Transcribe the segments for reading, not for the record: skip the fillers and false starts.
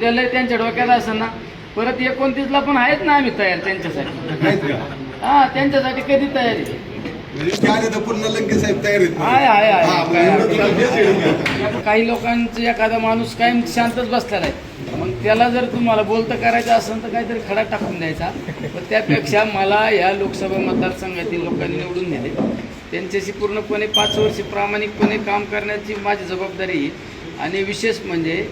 उद्याला त्यांच्या डोक्यात असं ना परत 29ला पण आहेत ना आम्ही तयार त्यांच्यासाठी. हा त्यांच्यासाठी कधी तयारी पुन्हा लंके साहेब तयार काही लोकांचं एखादा माणूस कायम शांतच बसलेला आहे, मग त्याला जर तुम्हाला बोलतं करायचं असेल तर काहीतरी खडा टाकून द्यायचा. पण त्यापेक्षा मला या लोकसभा मतदारसंघातील लोकांनी निवडून नेले, त्यांच्याशी पूर्णपणे 5 वर्ष प्रामाणिकपणे काम करण्याची माझी जबाबदारी आहे. आणि विशेष म्हणजे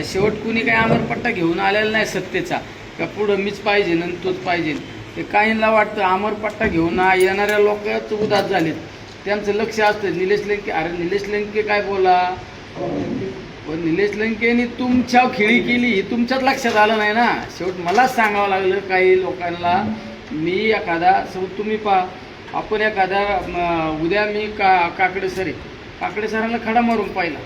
शेवट कुणी काही अमरपट्टा घेऊन आलेला नाही सत्तेचा का पुढं मीच पाहिजे आणि तोच पाहिजे. ते काहींना वाटतं अमरपट्टा घेऊन येणाऱ्या लोकच उदास झालेत, त्यांचं लक्ष असतं निलेश लंके. अरे निलेश लंके काय बोला, पण निलेश लंकेने तुमच्या खिळी केली हे तुमच्याच लक्षात आलं नाही ना. शेवट मलाच सांगावं लागलं काही लोकांना. मी एखादा तुम्ही आपण एखादा उद्या मी काकडे सर आहे, काकडे सरांना खडा मारून पाहिला.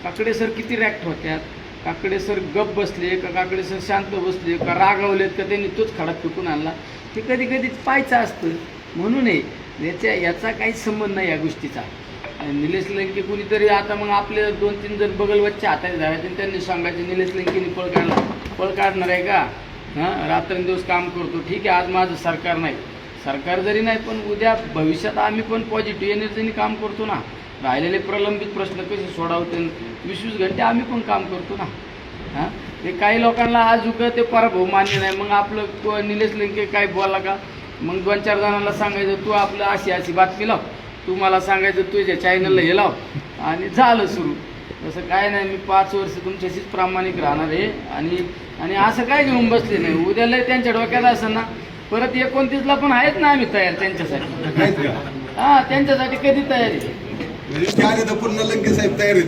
काकडे सर किती रॅक्ट होत्यात, काकडे सर गप बसले का काकडे सर शांत बसले का रागावलेत का त्यांनी तोच खडा फेकून आणला, ते कधी कधी पाहायचं असतं. म्हणून याचा काहीच संबंध नाही या गोष्टीचा. निलेश लंके कुणीतरी आता मग आपले 2-3 जण बगलवच्चे हाताने धरायचे त्यांनी सांगायचे निलेश लंकेने पळ काढणार आहे का. हां रात्रंदिवस काम करतो, ठीक आहे आज माझं सरकार नाही, सरकार जरी नाही पण उद्या भविष्यात आम्ही पण पॉझिटिव्ह एनर्जीने काम करतो ना. राहिलेले प्रलंबित प्रश्न कसे सोडावते 20-20 घंटे आम्ही पण काम करतो ना. हां ते काही लोकांना आज ते पराभव मान्य नाही. मग आपलं निलेश लंके काय बोलला का मग 2-4 जणांना सांगायचं तू आपलं अशी बातमी लाव, तू मला सांगायचं तुझ्या चॅनलला हे लाव आणि झालं सुरू. तसं काय नाही, मी 5 वर्ष तुमच्याशीच प्रामाणिक राहणार आहे. आणि असं काय घेऊन बसले नाही. उद्याला त्यांच्या डोक्यात असं ना परत 29ला पण आहेत ना आम्ही तयार त्यांच्यासाठी. हा त्यांच्यासाठी कधी तयारी पुन्हा लंके साहेब तयार आहे.